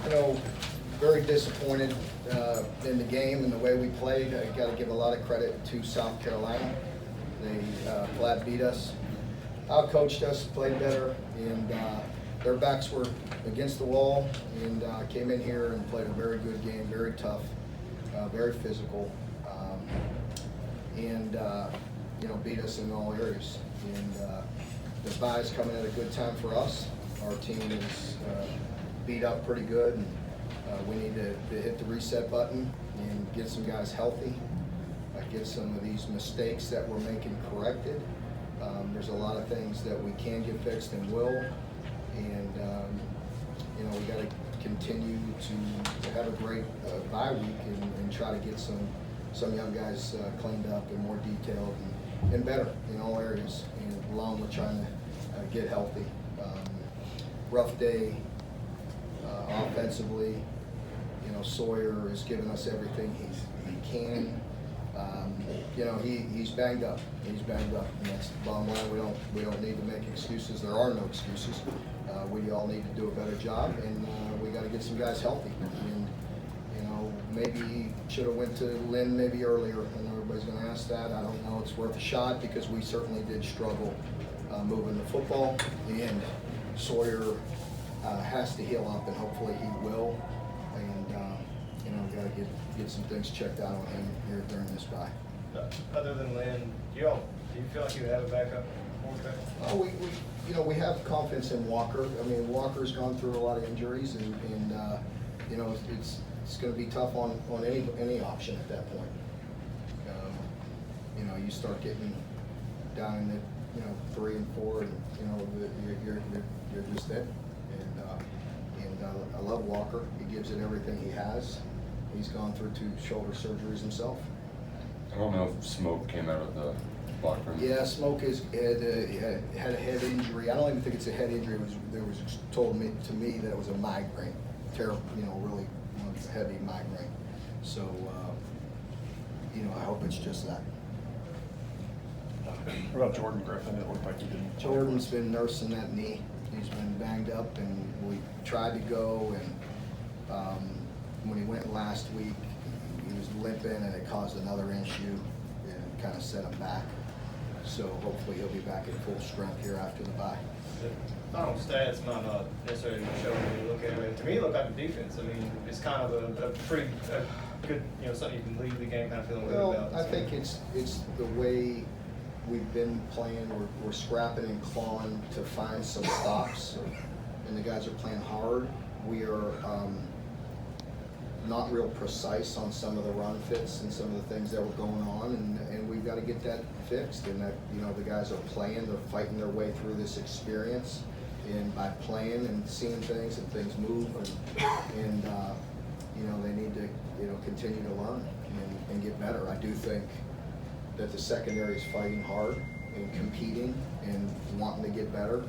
you know, very disappointed in the game and the way we played. I got to give a lot of credit to South Carolina. They flat beat us, out-coached us, played better, and their backs were against the wall, and came in here and played a very good game, very tough, very physical, and you know, beat us in all areas. And the bye is coming at a good time for us. Our team is beat up pretty good, and we need to hit the reset button and get some guys healthy, get some of these mistakes that we're making corrected. There's a lot of things that we can get fixed and will, and you know, we got to continue to have a great bye week and try to get some young guys cleaned up and more detailed and better in all areas, and along with trying to get healthy. Rough day offensively. You know, Sawyer has given us everything he can. You know, he's banged up. He's banged up, and that's the bottom line. We don't need to make excuses. There are no excuses. We all need to do a better job, and we got to get some guys healthy. And you know, maybe should have went to Lynn maybe earlier. I know everybody's going to ask that. I don't know. It's worth a shot because we certainly did struggle moving the football. And Sawyer has to heal up, and hopefully he will. And you know, we got to get some things checked out on him here during this bye. Other than Lynn, do you feel like you have a backup quarterback? Oh, you know, we have confidence in Walker. I mean, Walker's gone through a lot of injuries, and you know, it's going to be tough on any option at that point. You know, you start getting down in the 3 and 4, and you know, you're just it. And I love Walker. He gives it everything he has. He's gone through 2 shoulder surgeries himself. I don't know if Smoke came out of the locker room. Yeah, Smoke had a head injury. I don't even think it's a head injury. It was told to me that it was a migraine, terrible, you know, really heavy migraine. So, you know, I hope it's just that. What about Jordan Griffin? It looked like he didn't. Jordan's been nursing that knee. He's been banged up, and we tried to go, and when he went last week, he was limping, and it caused another issue and kind of set him back. So hopefully he'll be back at full strength here after the bye. The final stats might not necessarily show when you look at it. To me, it looked like the defense. I mean, it's kind of a pretty good, you know, something you can leave the game kind of feeling good about. Well, I think it's the way we've been playing. We're scrapping and clawing to find some stops, and the guys are playing hard. We are not real precise on some of the run fits and some of the things that were going on, and we've got to get that fixed. And that, you know, the guys are playing, they're fighting their way through this experience, and by playing and seeing things and things move, and you know, they need to, you know, continue to learn and get better. I do think that the secondary is fighting hard and competing and wanting to get better.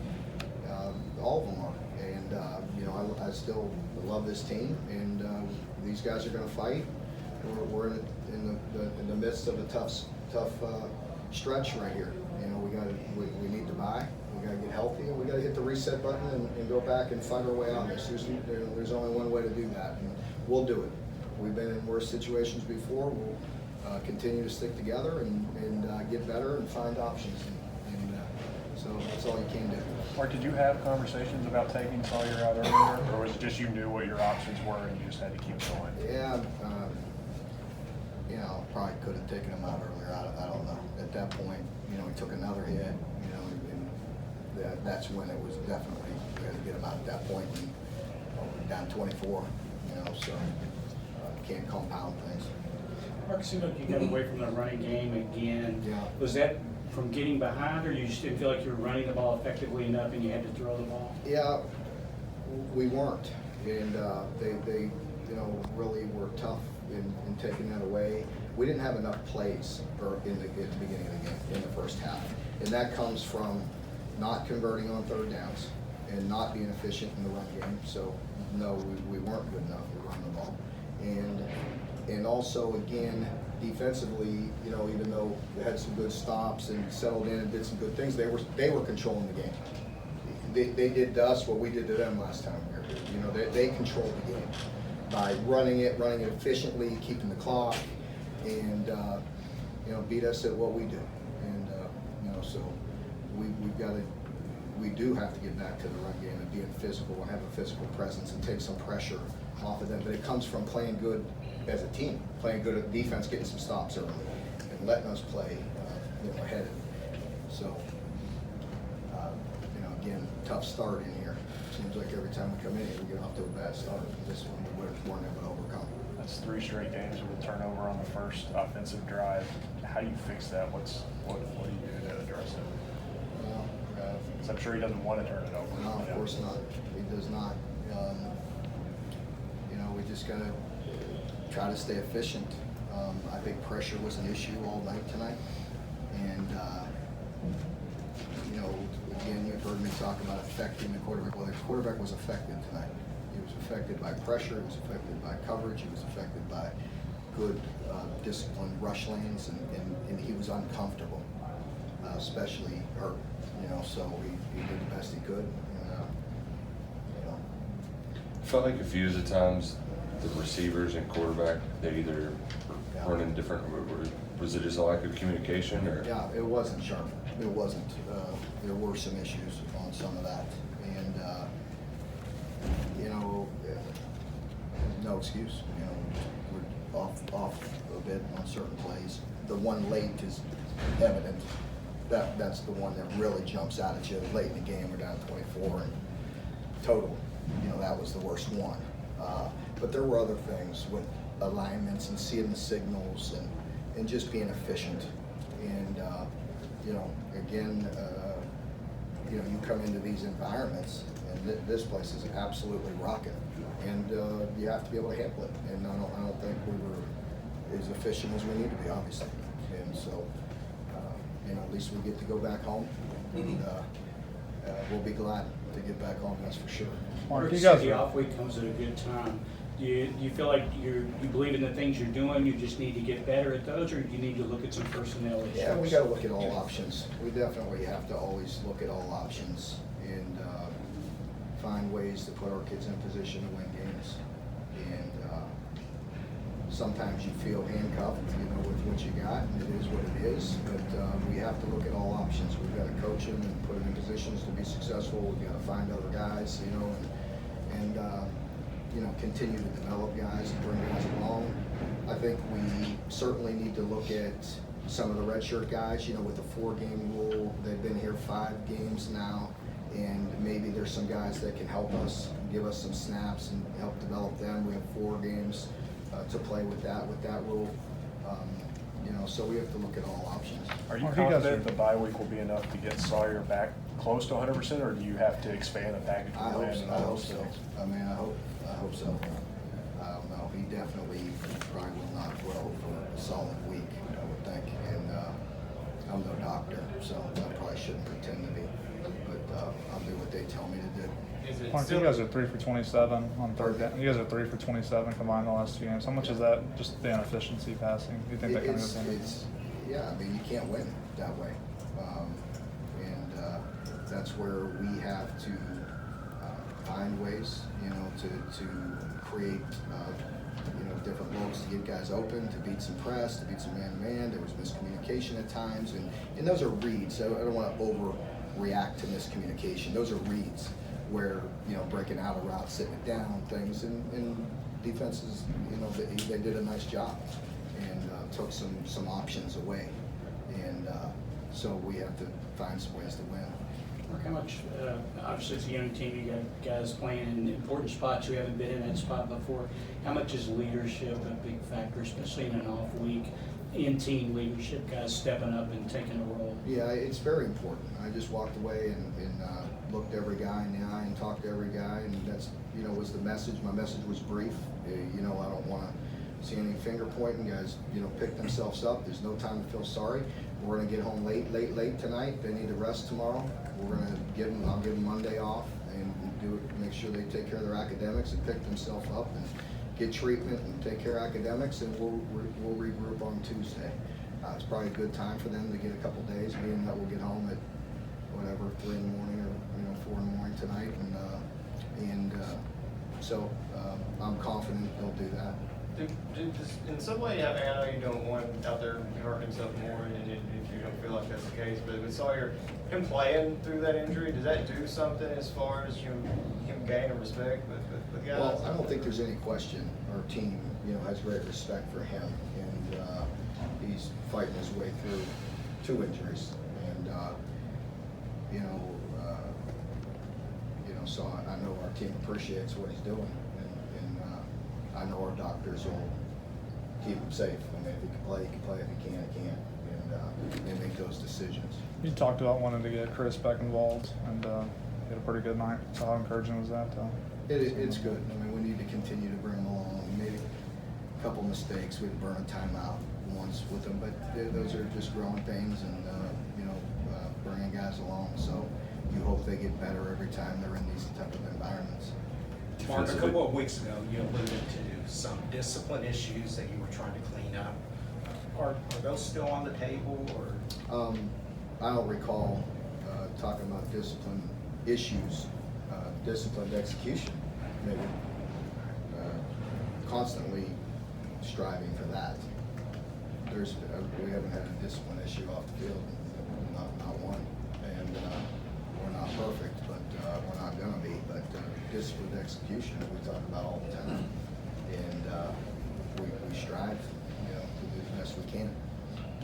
All of them are, and you know, I still love this team, and these guys are going to fight. We're in the midst of a tough stretch right here. You know, we need to bye. We got to get healthy, and we got to hit the reset button and go back and fight our way out of this. There's only one way to do that, and we'll do it. We've been in worse situations before. We'll continue to stick together and get better and find options. And so that's all you can do. Mark, did you have conversations about taking Sawyer out earlier, or was it just you knew what your options were and you just had to keep going? Yeah, you know, probably could have taken him out earlier. I don't know. At that point, you know, he took another hit. You know, and that's when it was definitely we had to get him out at that point. And we're down 24. You know, so can't compound things. Mark, it seemed like you got away from the running game again. Yeah. Was that from getting behind, or you just didn't feel like you were running the ball effectively enough and you had to throw the ball? Yeah, we weren't, and they you know, really were tough in taking that away. We didn't have enough plays at the beginning of the game in the first half, and that comes from not converting on third downs and not being efficient in the run game. So no, we weren't good enough to run the ball, and also again defensively, you know, even though they had some good stops and settled in and did some good things, they were controlling the game. they did to us what we did to them last time we were here. You know, they controlled the game by running it efficiently, keeping the clock, and you know, beat us at what we do. And you know, so we do have to get back to the run game and being physical and have a physical presence and take some pressure off of them. But it comes from playing good as a team, playing good at defense, getting some stops early, and letting us play you know, headed. So you know, again, tough start in here. Seems like every time we come in here, we get off to a bad start. This one we weren't able to overcome. That's 3 straight games with a turnover on the first offensive drive. How do you fix that? What do you do to address it? Well, 'Cause I'm sure he doesn't want to turn it over. no, of course not. He does not. You know, we just gotta try to stay efficient. I think pressure was an issue all night tonight, and you know, again, you've heard me talk about affecting the quarterback. Well, the quarterback was affected tonight. He was affected by pressure. He was affected by coverage. He was affected by good, disciplined rush lanes, and he was uncomfortable, especially hurt. You know, so he did the best he could. And, you know, Felt like a few of the times the receivers and quarterback, they either running different, was it just a lack of communication or? yeah, it wasn't sharp. It wasn't. There were some issues on some of that, and you know, no excuse. You know, we're off a bit on certain plays. The one late is evident. That's the one that really jumps out at you late in the game. We're down 24 and total. You know, that was the worst one. But there were other things with alignments and seeing the signals and just being efficient. And you know, again, you know, you come into these environments, and this place is absolutely rocking, and you have to be able to handle it. And I don't think we were as efficient as we need to be, obviously. And so, you know, at least we get to go back home, and we'll be glad to get back home. That's for sure. Mark, the off week comes at a good time. Do you feel like you believe in the things you're doing, you just need to get better at those, or do you need to look at some personnel issues? Yeah, we got to look at all options. We definitely have to always look at all options and find ways to put our kids in position to win games. And sometimes you feel handcuffed, you know, with what you got, and it is what it is. But we have to look at all options. We've got to coach them and put them in positions to be successful. We've got to find other guys, you know, and you know, continue to develop guys and bring guys along. I think we certainly need to look at some of the redshirt guys, you know, with the 4-game rule. They've been here 5 games now, and maybe there's some guys that can help us, give us some snaps and help develop them. We have 4 games to play with that rule. You know, so we have to look at all options. Are you confident the bye week will be enough to get Sawyer back close to 100%, or do you have to expand the package? I hope so. I mean, I hope so. I don't know. He definitely probably will not throw for a solid week, I would think. And I'm no doctor, so I probably shouldn't pretend to be. But I'll do what they tell me to do. Mark, you guys are 3 for 27 on third down. You guys are 3 for 27 combined the last 2 games. How much is that just the inefficiency passing? Do you think that kind of goes in? Yeah, I mean, you can't win that way. And that's where we have to find ways, you know, to create, you know, different looks to get guys open, to beat some press, to beat some man-to-man. There was miscommunication at times, and those are reads. So I don't want to overreact to miscommunication. Those are reads where, you know, breaking out a route, sitting it down, things, and defenses, you know, they did a nice job and took some options away. And so we have to find some ways to win. Mark, how much, obviously it's a young team, you got guys playing in important spots who haven't been in that spot before. How much is leadership a big factor, especially in an off week, in team leadership, guys stepping up and taking a role? Yeah, it's very important. I just walked away and looked every guy in the eye and talked to every guy, and that's, you know, was the message. My message was brief. You know, I don't want to see any finger pointing. Guys, you know, pick themselves up. There's no time to feel sorry. We're going to get home late tonight. They need to rest tomorrow. We're going to give them, I'll give them Monday off and do it, make sure they take care of their academics and pick themselves up and get treatment and take care of academics, and we'll regroup on Tuesday. It's probably a good time for them to get a couple days, being that we'll get home at whatever, 3 in the morning or, you know, 4 in the morning. So I'm confident he'll do that. In some way, I know you don't want him out there hurting himself more, and if you don't feel like that's the case, but with Sawyer, him playing through that injury, does that do something as far as him gaining respect with guys? Well, I don't think there's any question. Our team, has great respect for him, and he's fighting his way through 2 injuries, and so I know our team appreciates what he's doing, and I know our doctors will keep him safe. I mean, if he can play, he can play. If he can't, he can't, and they make those decisions. You talked about wanting to get Chris back involved, and he had a pretty good night. So how encouraging was that? It's good. I mean, we need to continue to bring him along. We made a couple mistakes. We had to burn a timeout once with him, but those are just growing pains, and bringing guys along. So you hope they get better every time they're in these type of environments. Mark, a couple of weeks ago, you alluded to some discipline issues that you were trying to clean up. Are those still on the table, or? I don't recall talking about discipline issues, disciplined execution, maybe. Constantly striving for that. We haven't had a discipline issue off the field, not one. And we're not perfect, but we're not gonna be. But disciplined execution, we talk about all the time, and we strive, to do the best we can.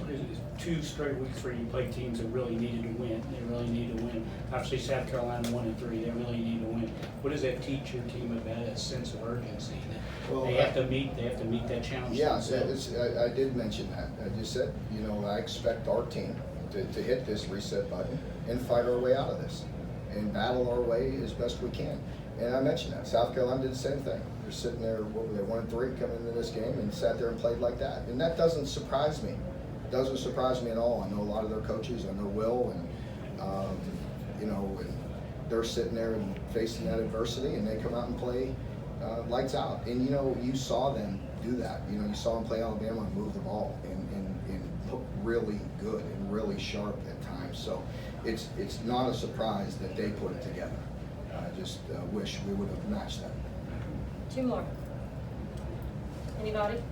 It's 2 straight weeks where you play teams that really needed to win. They really need to win. Obviously, South Carolina 1-3. They really need to win. What does that teach your team about a sense of urgency? That Well, they have to meet that challenge. Yeah, themselves? I did mention that. I just said, I expect our team to hit this reset button and fight our way out of this and battle our way as best we can. And I mentioned that. South Carolina did the same thing. They're sitting there, what were they, 1-3 coming into this game, and sat there and played like that. And that doesn't surprise me. It doesn't surprise me at all. I know a lot of their coaches. I know Will, and and they're sitting there and facing that adversity, and they come out and play lights out. And you saw them do that. You saw them play Alabama and move the ball and look really good and really sharp at times. So it's not a surprise that they put it together. I just wish we would have matched that. 2 more. Anybody?